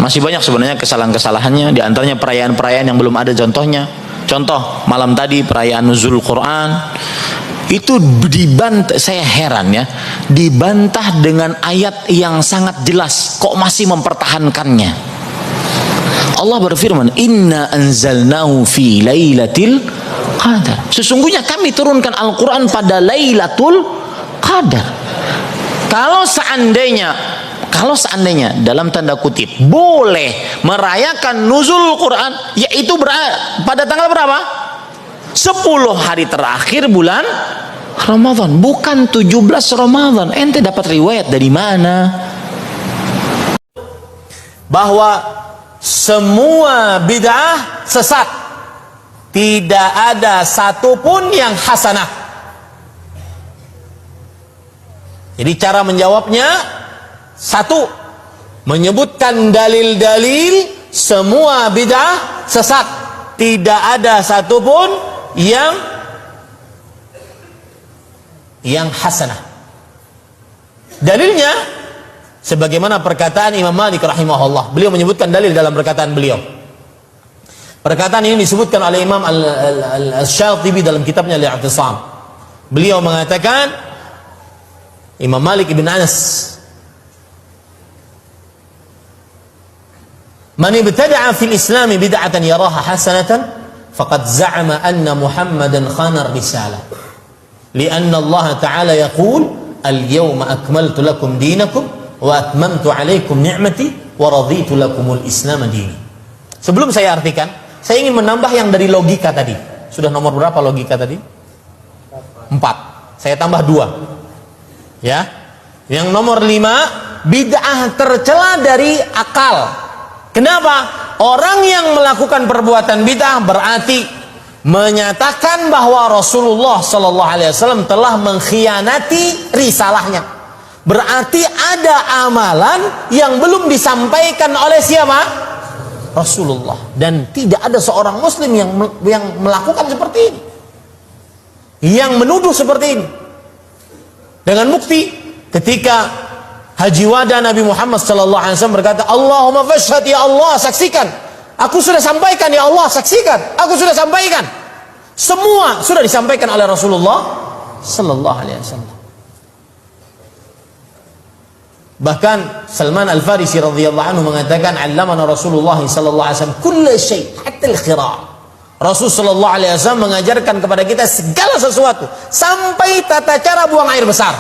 Masih banyak sebenarnya kesalahan-kesalahannya, di antaranya perayaan-perayaan yang belum ada contohnya. Contoh malam tadi perayaan nuzul Quran itu dibantah, saya heran ya, dibantah dengan ayat yang sangat jelas, kok masih mempertahankannya. Allah berfirman, inna anzalnahu fi lailatul qadar, sesungguhnya kami turunkan Al-Quran pada Lailatul Qadar. Kalau seandainya dalam tanda kutip boleh merayakan nuzul Quran, yaitu pada tanggal berapa? 10 hari terakhir bulan Ramadan, bukan 17 Ramadan. Ente dapat riwayat dari mana? Bahwa semua bid'ah sesat, tidak ada satupun yang hasanah. Jadi cara menjawabnya, satu, menyebutkan dalil-dalil semua bid'ah sesat, tidak ada satupun yang hasanah. Dalilnya sebagaimana perkataan Imam Malik rahimahullah. Beliau menyebutkan dalil dalam perkataan beliau. Perkataan ini disebutkan oleh Imam Al-Syatibi dalam kitabnya Al-I'tisam. Beliau mengatakan, Imam Malik ibn Anas, man ibtada'a fil Islam bid'atan yaraha hasanatan faqad za'ama anna Muhammadan khana ar-risalah. Lianna Allah Ta'ala yaqul al-yawma akmaltu lakum dinakum wa atmamtu alaikum ni'mati wa raditu lakumul Islam dini. Sebelum saya artikan, saya ingin menambah yang dari logika tadi. Sudah nomor berapa logika tadi? 4. Saya tambah 2. Ya. Yang nomor 5, bid'ah tercela dari akal. Kenapa? Orang yang melakukan perbuatan bid'ah berarti menyatakan bahwa Rasulullah sallallahu alaihi wasallam telah mengkhianati risalahnya. Berarti ada amalan yang belum disampaikan oleh siapa? Rasulullah. Dan tidak ada seorang muslim yang melakukan seperti ini, yang menuduh seperti ini. Dengan bukti ketika Haji Wada Nabi Muhammad sallallahu alaihi wasallam berkata, Allahumma fashhad ya Allah, saksikan. Aku sudah sampaikan ya Allah, saksikan. Aku sudah sampaikan. Semua sudah disampaikan oleh Rasulullah sallallahu alaihi wasallam. Bahkan Salman Al-Farisi radhiyallahu anhu mengatakan, allamana Rasulullah sallallahu alaihi wasallam kull syai hatta al-khira'. Rasul sallallahu alaihi wasallam mengajarkan kepada kita segala sesuatu sampai tata cara buang air besar.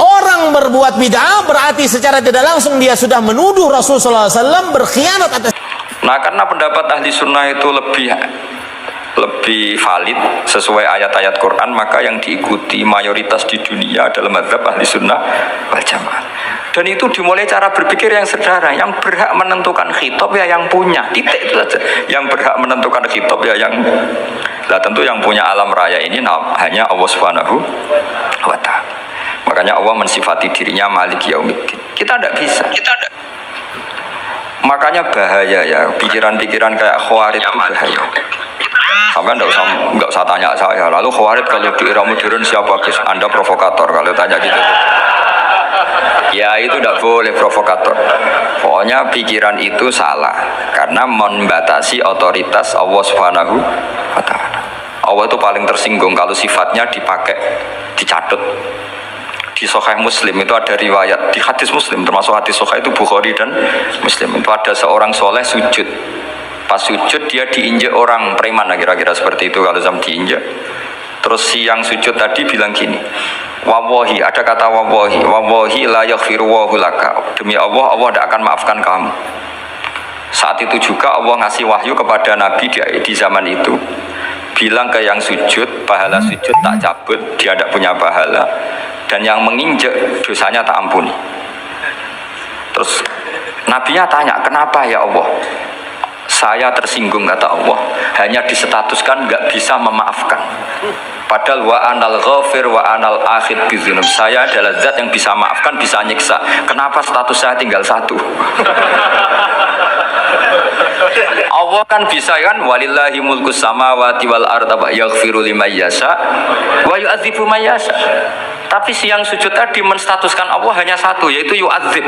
Orang berbuat bid'ah berarti secara tidak langsung dia sudah menuduh Rasul sallallahu alaihi wasallam berkhianat atas. Nah, karena pendapat ahli sunnah itu lebih valid sesuai ayat-ayat Quran, maka yang diikuti mayoritas di dunia adalah mazhab ahli sunnah wal jamaah. Dan itu dimulai cara berpikir yang sederhana. Yang berhak menentukan khitab ya yang punya, titik itu saja. Yang berhak menentukan khitab ya yang, lah tentu yang punya alam raya ini hanya Allah Subhanahu wa ta'ala. Makanya Allah mensifati dirinya Malik Yaumiddin. Kita tidak bisa. Makanya bahaya ya, pikiran-pikiran kayak Khawarij itu bahaya. Sampai nggak usah tanya saya. Lalu Khawarij kalau di era modern siapa guys? Anda provokator kalau tanya gitu. Ya itu tidak boleh provokator. Pokoknya pikiran itu salah karena membatasi otoritas Allah Subhanahu wa ta'ala. Allah itu paling tersinggung kalau sifatnya dipakai, dicatut. Di Sahih Muslim itu ada riwayat, di hadis Muslim termasuk hadis Sahih itu Bukhari dan Muslim, itu ada seorang soleh sujud. Pas sujud dia diinjak orang preman, kira-kira seperti itu kalau zaman diinjak. Terus si yang sujud tadi bilang gini, wallahi, ada kata wallahi la yaghfiru wallahu laka, demi Allah, Allah tidak akan maafkan kamu. Saat itu juga Allah ngasih wahyu kepada Nabi di zaman itu, bilang ke yang sujud, pahala sujud tak cabut, dia tidak punya pahala, dan yang menginjak dosanya tak ampuni. Terus Nabinya tanya, kenapa ya Allah? Saya tersinggung, kata Allah, hanya disetatuskan nggak bisa memaafkan. Padahal wa anal ghafir wa anal akhid bizunub, saya adalah zat yang bisa maafkan, bisa nyiksa. Kenapa status saya tinggal satu? Allah kan bisa kan, walillahi mulkus samawati wal arda yaghfiru liman yasha wa yu'adzibu man yasha. Tapi si yang sujud tadi menstatuskan Allah hanya satu, yaitu yu'adzib.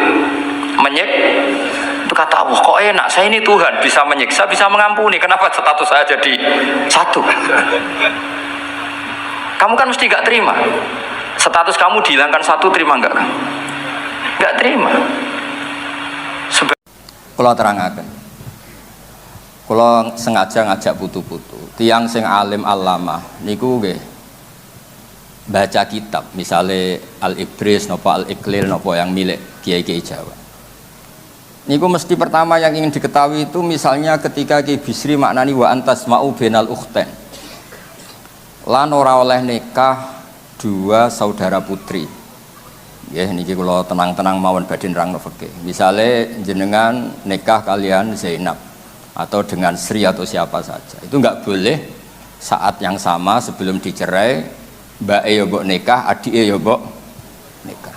itu kata Allah, kok enak, saya ini Tuhan, bisa menyiksa, bisa mengampuni, kenapa status saya jadi satu? Kamu kan mesti gak terima. Status kamu dihilangkan satu, terima enggak? Enggak terima. Kula terangaken. Kula sengaja ngajak putu-putu. Tiang sing alim allamah niku nggih baca kitab, misalnya Al-Ibris napa Al-Iqlil napa yang milik kiai-kiai Jawa. Niku mesti pertama yang ingin diketahui itu misalnya ketika Ki Bisri maknani wa antas ma'u bainal ukhtain. Lan ora oleh nikah dua saudara putri. Ya niki kula tenang-tenang mawon badhe nerangno fikih. Misale jenengan nikah kalian Zainab atau dengan Sri atau siapa saja. Itu enggak boleh saat yang sama sebelum dicerai mbake ya mbok nikah, adike ya mbok nikah.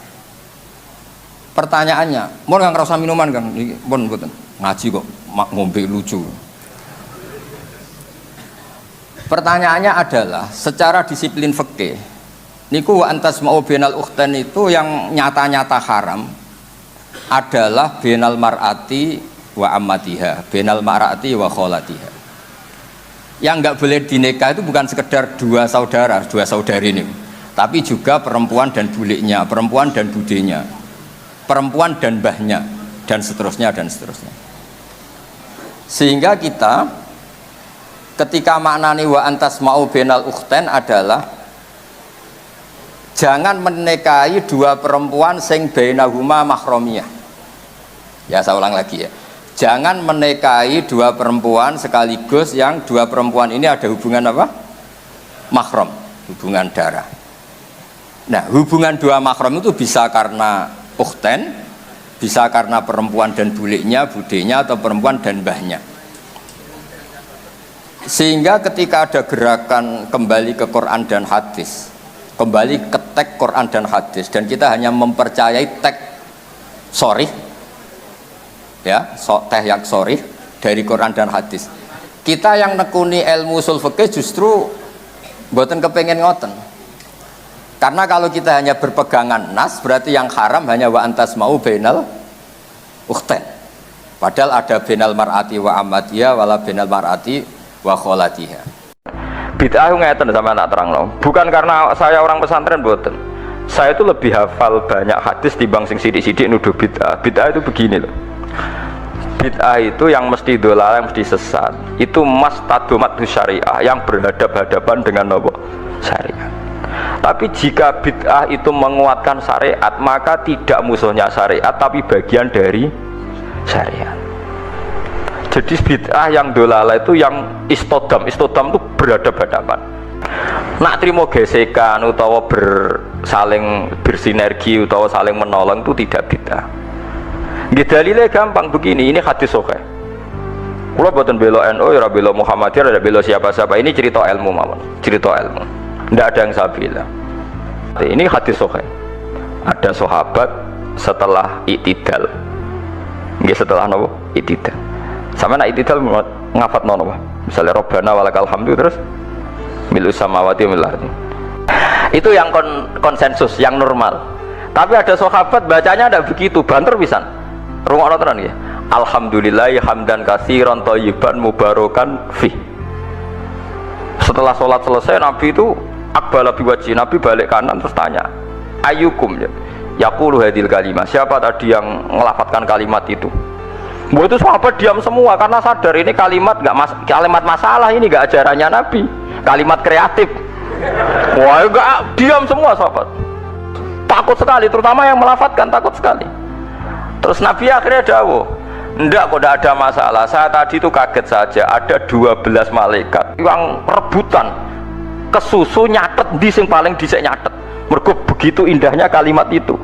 Pertanyaannya, mun nggak ngerasa minuman kan? Pun mboten. Ngaji kok ngombe lucu. Pertanyaannya adalah secara disiplin fikih niku wa antas ma'u bainal ukhtain itu yang nyata-nyata haram adalah bainal mar'ati wa ammatiha, bainal mar'ati wa kholatiha. Yang enggak boleh dinikah itu bukan sekedar dua saudara, dua saudari ini, tapi juga perempuan dan buliknya, perempuan dan budenya, perempuan dan mbahnya, dan seterusnya dan seterusnya. Sehingga kita ketika maknani wa antas ma'u bainal ukhtain adalah jangan menikahi dua perempuan sing bainahuma mahramiyah. Ya saya ulang lagi ya. Jangan menikahi dua perempuan sekaligus yang dua perempuan ini ada hubungan apa? Mahram, hubungan darah. Nah, hubungan dua mahram itu bisa karena ukhtain, bisa karena perempuan dan buliknya, budenya, atau perempuan dan mbahnya. Sehingga ketika ada gerakan kembali ke Quran dan hadis, kembali ke teks Quran dan hadis, dan kita hanya mempercayai teks sorih, ya, teh yang sorih dari Quran dan hadis. Kita yang nekuni ilmu ushul fikih justru mboten kepengin ngoten. Karena kalau kita hanya berpegangan nas, berarti yang haram hanya wa antas ma'u bainal ukhtain. Padahal ada bainal mar'ati wa ammatiha wala bainal mar'ati wa kholatiha. Bid'ah ngeten sama nak terangno. Bukan karena saya orang pesantren mboten. Saya itu lebih hafal banyak hadis timbang sing sidik-sidik nuduh bid'ah. Bid'ah itu begini loh. Bid'ah itu yang mesti dolal, yang mesti sesat. Itu mas tadumat syariah, yang berhadap-hadapan dengan apa? Syariat. Tapi jika bid'ah itu menguatkan syariat, maka tidak musuhnya syariat, tapi bagian dari syariat. Jadi bid'ah yang dolala itu yang istodam itu berhadap-hadapan. Nak terima gesekan utawa saling bersinergi utawa saling menolong itu tidak bid'ah. Dalilnya gampang begini, ini hadis sahih. Kula boten bela NU, ora bela Muhammadiyah, ora bela siapa-siapa. Ini cerita ilmu mawon, cerita ilmu. Tidak ada yang saya bela. Ini hadis sahih. Ada sahabat setelah i'tidal. Nggih setelah napa? I'tidal. Sama nak i'tidal ngafat napa? Misalnya Rabbana walakal hamdu terus milu samawati wal ardi. Itu yang konsensus, yang normal. Tapi ada sahabat bacanya tidak begitu, banter pisan. Rungokno tenan nggih. Alhamdulillahi hamdan katsiran thayyiban mubarakan fi. Setelah sholat selesai Nabi itu aqbala biwajhi, Nabi balik kanan terus tanya, ayyukum ya yaqulu hadil kalimah, siapa tadi yang ngelafadzkan kalimat itu? Itu sahabat diam semua karena sadar ini kalimat kalimat masalah, ini enggak ajarannya Nabi, kalimat kreatif. Wah, enggak, diam semua sahabat. Takut sekali, terutama yang melafadzkan takut sekali. Terus Nabi akhirnya dawuh, enggak kok, enggak ada masalah. Saya tadi itu kaget saja, ada 12 malaikat yang rebutan ke susu nyatet di sing paling dhisik nyatet. Mergo begitu indahnya kalimat itu.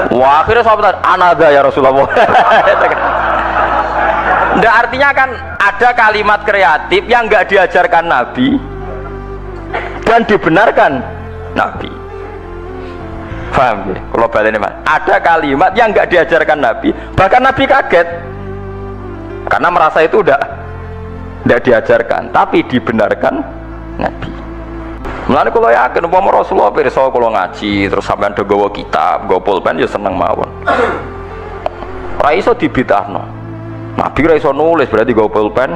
Wah, akhirnya sahabat anada ya Rasulullah. Enggak, artinya kan ada kalimat kreatif yang enggak diajarkan Nabi dan dibenarkan Nabi. Paham ya? Kalau balik ini, ada kalimat yang enggak diajarkan Nabi, bahkan Nabi kaget karena merasa itu udah tidak diajarkan, tapi dibenarkan Nabi. Mulane kalau yakin umpama Rasulullah pirsa kalau ngaji terus sampean do gawa kitab, gawa pulpen ya seneng mawon. Ra iso dibid'ahno. Nabi ra iso nulis berarti nggo pulpen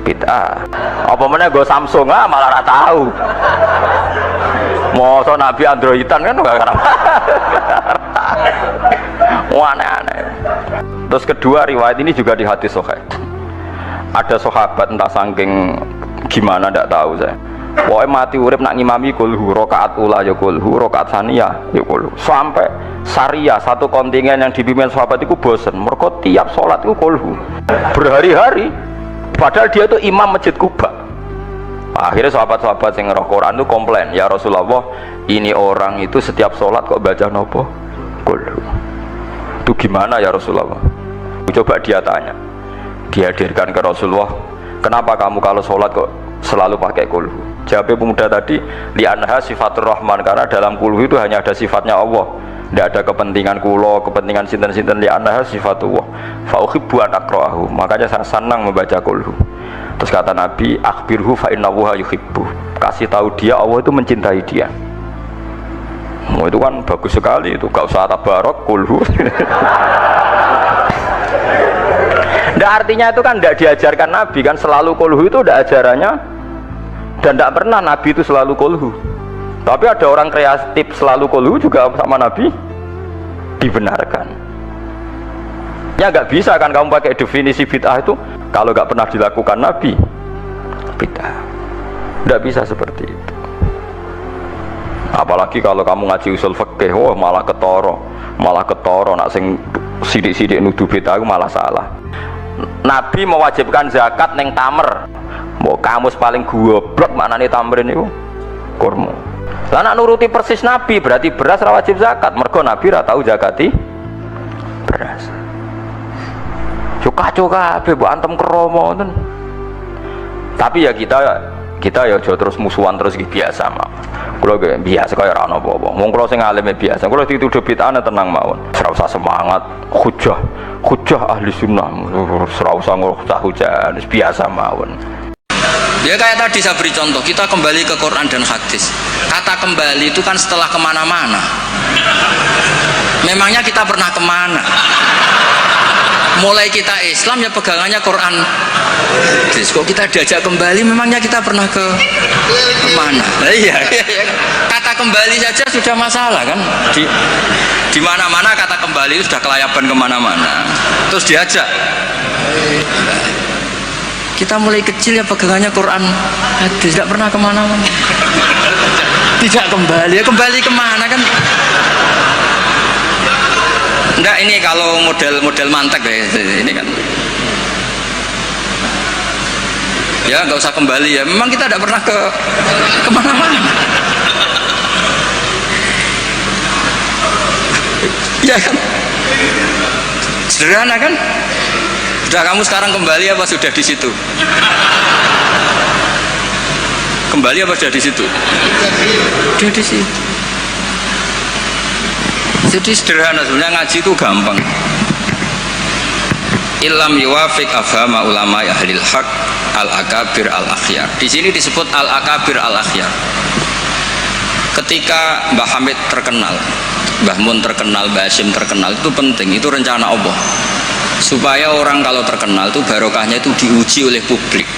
bid'ah. Apa meneh nggo Samsung malah ora tahu. Masa Nabi Androidan kan gak karep. Aneh-aneh. Terus kedua riwayat ini juga di hadis sahih. Ada sahabat entah saking gimana ndak tahu saya. Pokoknya mati urip nak ngimami kulhu, rakaat ula ya kulhu, rakaat saniyah ya kulhu. Sampai Syariah satu kontingen yang dipimpin sahabat itu bosen. Mereka tiap sholat itu kulhu berhari-hari. Padahal dia itu imam masjid Kuba. Akhirnya sahabat-sahabat yang ngerok Quran itu komplain, ya Rasulullah, ini orang itu setiap sholat kok baca nopo kulhu. Itu gimana ya Rasulullah? Coba dia tanya, dihadirkan ke Rasulullah, kenapa kamu kalau sholat kok selalu pakai kulhu? Jawab pemuda tadi, li'anha sifatur rahman, karena dalam kulhu itu hanya ada sifatnya Allah, tidak ada kepentingan kulo, kepentingan sinten-sinten. Li'anha sifatullah fa uhibbu an aqra'ahu, makanya saya senang membaca kulhu. Terus kata Nabi, akhbirhu fa innahu yuhibbu, kasih tahu dia Allah itu mencintai dia. Itu kan bagus sekali, itu gak usah tabarok kulhu. Nggak, artinya itu kan tidak diajarkan Nabi kan, selalu kulhu itu tidak ajarannya. Dan tidak pernah Nabi itu selalu kulhu. Tapi ada orang kreatif selalu kulhu juga sama Nabi dibenarkan. Ya nggak bisa kan kamu pakai definisi bid'ah itu kalau nggak pernah dilakukan Nabi bid'ah. Nggak bisa seperti itu. Apalagi kalau kamu ngaji usul fikih, malah ketoro nak sing sidik-sidik nuduh bid'ah itu malah salah. Nabi mewajibkan zakat neng tamer. Mau kamus paling goblok maknane tamrin niku kurma. Lah nak nuruti persis Nabi berarti beras ra wajib zakat. Mergo Nabi ra tau zakati beras. Kacau kabeh mbok antem kromo ngoten. Tapi ya kita ya aja terus musuhan terus biasa mah. Kula ge biasa kaya ora ana apa-apa. Wong kula sing alime biasa. Kula dituduh bid'ah tenang mawon. Ora usah semangat, hujah ahli sunnah. Ora usah hujah, biasa mawon. Ya kayak tadi saya beri contoh, kita kembali ke Quran dan hadis. Kata kembali itu kan setelah kemana-mana. Memangnya kita pernah kemana? Mulai kita Islam ya pegangannya Quran. Terus kok kita diajak kembali, memangnya kita pernah ke mana? Nah, iya. Kata kembali saja sudah masalah kan? Di mana-mana kata kembali itu sudah kelayaban kemana-mana. Terus diajak. Kita mulai kecil ya pegangannya Quran hadis, tidak pernah kemana-mana. Tidak kembali, ya kembali kemana kan? Enggak, ini kalau model mantek ya, ini kan. Ya nggak usah kembali ya, memang kita tidak pernah kemana-mana. Ya kan? Sederhana kan? Sudah kamu sekarang kembali apa sudah di situ? Kembali apa sudah di situ? Sudah di situ. Jadi sederhana, sebenarnya ngaji itu gampang. Illam yuwafiq afhama ulama ahlil haq al-akabir al-akhyar. Di sini disebut al-akabir al-akhyar. Ketika Mbah Hamid terkenal, Mbah Mun terkenal, Mbah Hasyim terkenal, itu penting, itu rencana Allah. Supaya orang kalau terkenal itu barokahnya itu diuji oleh publik.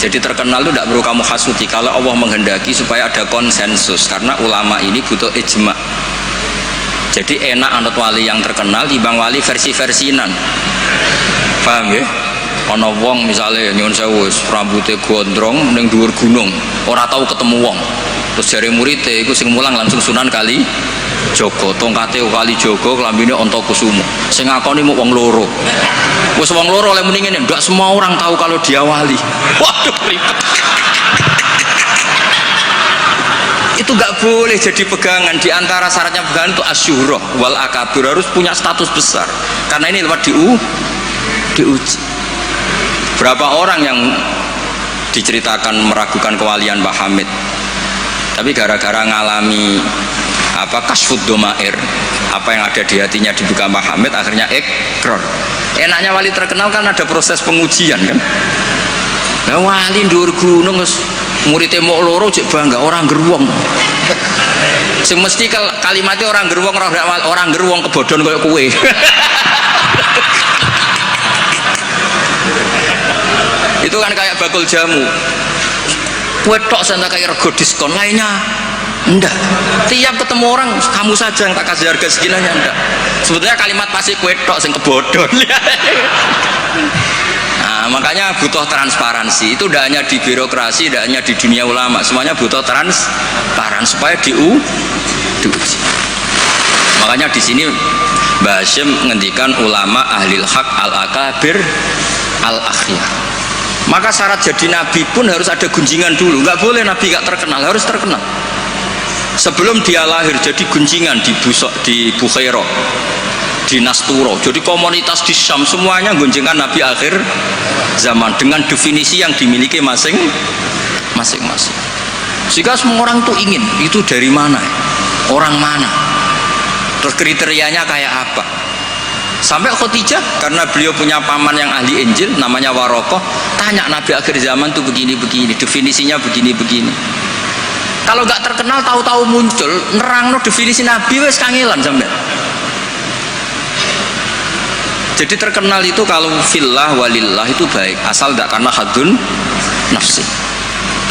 Jadi terkenal itu tidak perlu kamu hasuti. Kalau Allah menghendaki supaya ada konsensus, karena ulama ini butuh ijma. Jadi enak anut wali yang terkenal dibanding wali versi-versinan. Paham ya? Ana wong misalnya nyuwun sewu rambutnya gondrong ning dhuwur gunung, ora tahu ketemu wong. Terus jare muridé iku sing mulang langsung Sunan Kali Joko, tongkate Kali Joko, klambine Antakusuma. Sing ngakoni mung wong loro. Wis wong loro oleh muni ngene, ndak semua orang tahu kalau dia wali. Waduh, ribet. Itu gak boleh jadi pegangan. Di antara syaratnya pegangan itu asyurah wal akabir, harus punya status besar. Karena ini lewat diuji. Berapa orang yang diceritakan meragukan kewalian Mbah Hamid, tapi gara-gara ngalami kasfud domair, apa yang ada di hatinya dibuka Mbah Hamid, akhirnya ikrar. Enaknya wali terkenal kan ada proses pengujian kan. Nah, wali ndur gunung muridnya mau loro cek bangga orang geruang. Sing mesti kalimatnya orang geruang kebodhon kayak kue. bakul jamu. Kue tok saya kayak rego diskon, lainnya enggak. Tiap ketemu orang kamu saja yang tak kasih harga seginanya enggak. Sebetulnya kalimat pasti kue tok sing kebodhon. Nah, makanya butuh transparansi. Itu tidak hanya di birokrasi, tidak hanya di dunia ulama, semuanya butuh transparan supaya diuji. Makanya di sini Mbah Hashim ngendikan ulama ahlil haq al-akabir al-akhyar. Maka syarat jadi nabi pun harus ada gunjingan dulu. Nggak boleh nabi nggak terkenal, harus terkenal. Sebelum dia lahir jadi gunjingan di Bukhaira, di Nasturo, jadi komunitas di Syam semuanya gunjingan nabi akhir zaman dengan definisi yang dimiliki masing-masing. Sehingga semua orang tuh ingin itu dari mana, orang mana, terus kriterianya kayak apa. Sampai Khadijah karena beliau punya paman yang ahli Injil namanya Warokoh, tanya nabi akhir zaman tuh begini-begini, definisinya begini-begini. Kalau nggak terkenal tahu-tahu muncul nerangno definisi nabi wes kangelan sampai. Jadi terkenal itu kalau fillah walillah itu baik, asal tidak karena hadun nafsi.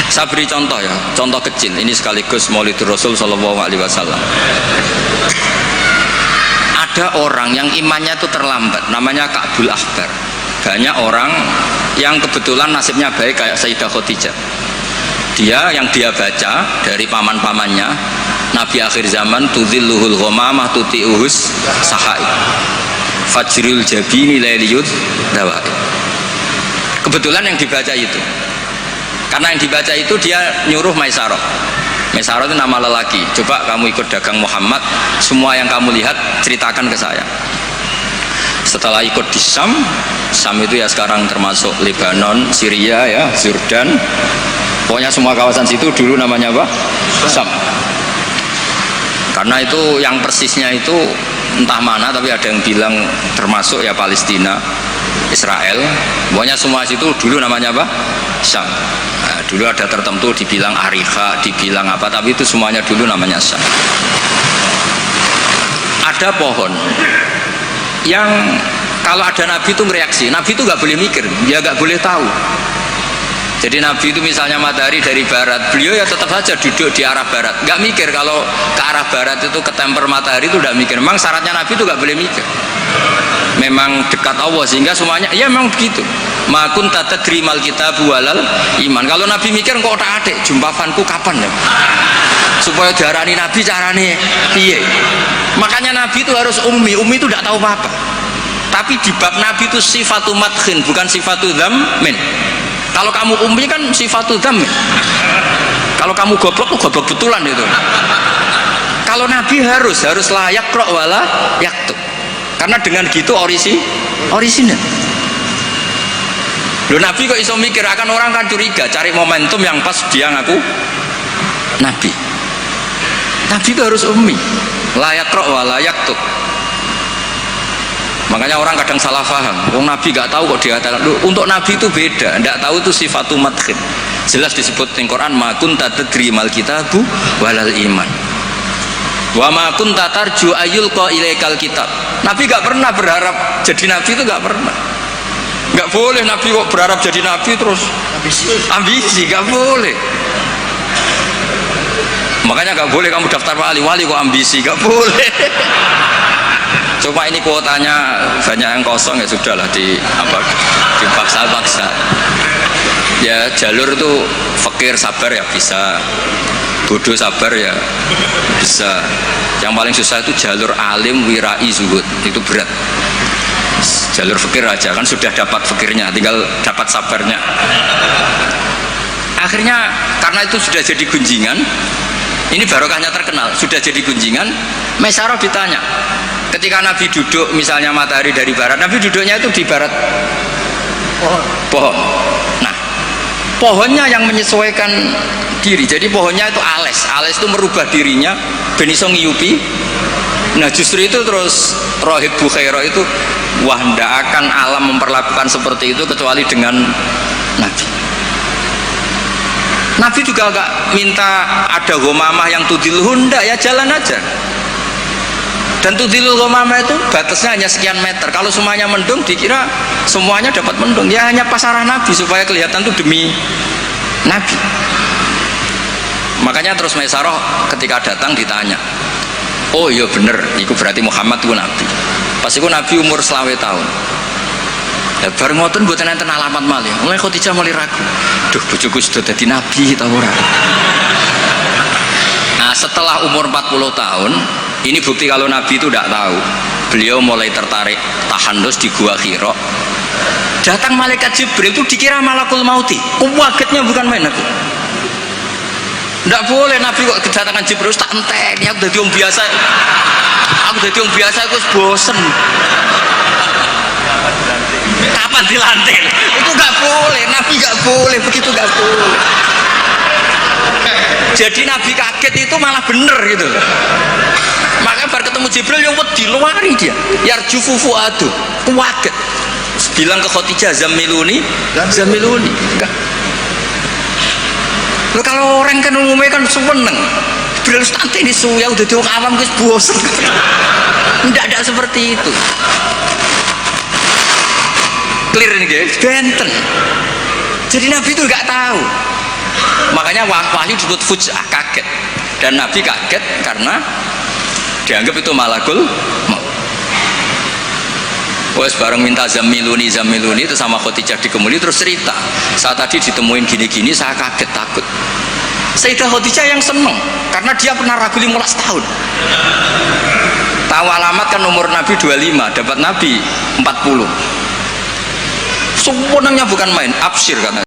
Saya beri contoh ya, contoh kecil ini sekaligus Maulidur Rasul Shallallahu Alaihi Wasallam. Ada orang yang imannya itu terlambat, namanya Ka'bul Ahbar. Banyak orang yang kebetulan nasibnya baik kayak Sayyidah Khadijah. Dia yang dia baca dari paman-pamannya, Nabi akhir zaman tudzilluhul ghamamah tuti'uhus sahai. Fajrul jabini lailiyud dawa. Kebetulan yang dibaca itu. Karena yang dibaca itu dia nyuruh Maisarah. Maisarah itu nama lelaki. Coba kamu ikut dagang Muhammad, semua yang kamu lihat ceritakan ke saya. Setelah ikut di Syam itu ya sekarang termasuk Lebanon, Syria ya, Jordan. Pokoknya semua kawasan situ dulu namanya apa? Syam. Karena itu yang persisnya itu entah mana, tapi ada yang bilang termasuk ya Palestina, Israel. Pokoknya semua situ dulu namanya apa? Syam. Nah, dulu ada tertentu dibilang Ariha, dibilang apa, tapi itu semuanya dulu namanya Syam. Ada pohon yang kalau ada nabi itu mereaksi. Nabi itu nggak boleh mikir, dia nggak boleh tahu. Jadi nabi itu misalnya matahari dari barat, beliau ya tetap saja duduk di arah barat, nggak mikir kalau ke arah barat itu ketemper matahari itu nggak mikir. Memang syaratnya nabi itu nggak boleh mikir. Memang dekat Allah sehingga semuanya ya memang begitu. Makun tata terimal kita bualal iman. Kalau nabi mikir kok tak adik jumpafanku kapan ya? Supaya diarani nabi carane piye? Makanya nabi itu harus ummi. Ummi itu tidak tahu apa-apa. Tapi di bab nabi itu sifatu madkhin bukan sifatu dzammin. Kalau kamu ummi kan sifatu dzammin. Kalau kamu goblok tuh goblok betulan itu. Kalau nabi harus layak rok wala yaktub. Karena dengan gitu orisinal. Loh nabi kok iso mikir, akan orang kan curiga, cari momentum yang pas dia ngaku nabi. Nabi itu harus ummi, layak rok wala yaktub. Makanya orang kadang salah paham. Wong nabi gak tahu kok dikatakan. Untuk nabi itu beda, tidak tahu itu sifatu madkhin. Jelas disebut di Quran ma kunta tadri mal kitabu walal iman. Wa ma kunta tarju ayyulqa ilaikal kitab. Nabi gak pernah berharap jadi nabi, itu gak pernah. Gak boleh nabi kok berharap jadi nabi terus ambisi, gak boleh. Makanya gak boleh kamu daftar wali kok ambisi, gak boleh. Coba ini kuotanya banyak yang kosong ya sudahlah dipaksa-paksa. Ya jalur itu fakir sabar ya bisa, bodoh sabar ya bisa. Yang paling susah itu jalur alim wirai zuhud, itu berat. Jalur fakir aja kan sudah dapat fakirnya, tinggal dapat sabarnya. Akhirnya karena itu sudah jadi gunjingan, ini barokahnya terkenal, sudah jadi gunjingan. Maisarah ditanya, ketika Nabi duduk misalnya matahari dari barat, Nabi duduknya itu di barat pohon. Nah, pohonnya yang menyesuaikan diri. Jadi pohonnya itu ales itu merubah dirinya ben iso ngiyupi. Nah justru itu terus Rohib Bukhaira itu wah ndak akan alam memperlakukan seperti itu kecuali dengan Nabi. Nabi juga gak minta ada gomamah yang tudilhun, ndak, ya jalan aja. Dan tudhilul ghamama itu batasnya hanya sekian meter. Kalau semuanya mendung dikira semuanya dapat mendung. Ya hanya pas arah Nabi supaya kelihatan tuh demi Nabi. Makanya terus Maisarah ketika datang ditanya, oh iya bener, itu berarti Muhammad itu Nabi. Pas itu Nabi umur 20 tahun. Ya bareng ngoten mboten enten alamat malih. Mulai Khadijah mulai ragu. Duh bojoku sudah jadi Nabi ta ora. Nah, setelah umur 40 tahun, ini bukti kalau Nabi itu tidak tahu. Beliau mulai tertarik tahandus di Gua Hira. Datang malaikat Jibril itu dikira malakul mauti. Kagetnya bukan main aku. Tidak boleh Nabi kok kedatangan Jibril tak entek. Aku udah diung biasa. Aku udah diung biasa aku bosen. Kapan dilantik? Itu nggak boleh. Nabi nggak boleh begitu, nggak boleh. Jadi Nabi kaget itu malah bener gitu. Makanya baru ketemu Jibril yang diluari dia. Yarjufu fuadu, kaget. Bilang ke Khadijah zamiluni. Enggak. Loh, kalau orang kan umumnya kan seneng. Jibril santai ini suya udah diung awam guys bosen. Tidak seperti itu. Clear nih guys, benten. Jadi Nabi itu nggak tahu. Makanya wahyu disebut fuj'ah, kaget. Dan Nabi kaget karena dianggap itu malakul maut. Wes bareng minta zamiluni itu sama Khadijah dikemuli terus cerita. Saat tadi ditemuin gini-gini saya kaget takut. Sayyidah Khadijah yang seneng karena dia pernah ragu 15 tahun. Tahu alamat kan umur Nabi 25, dapat Nabi 40. Semuanya bukan main, absyir katanya.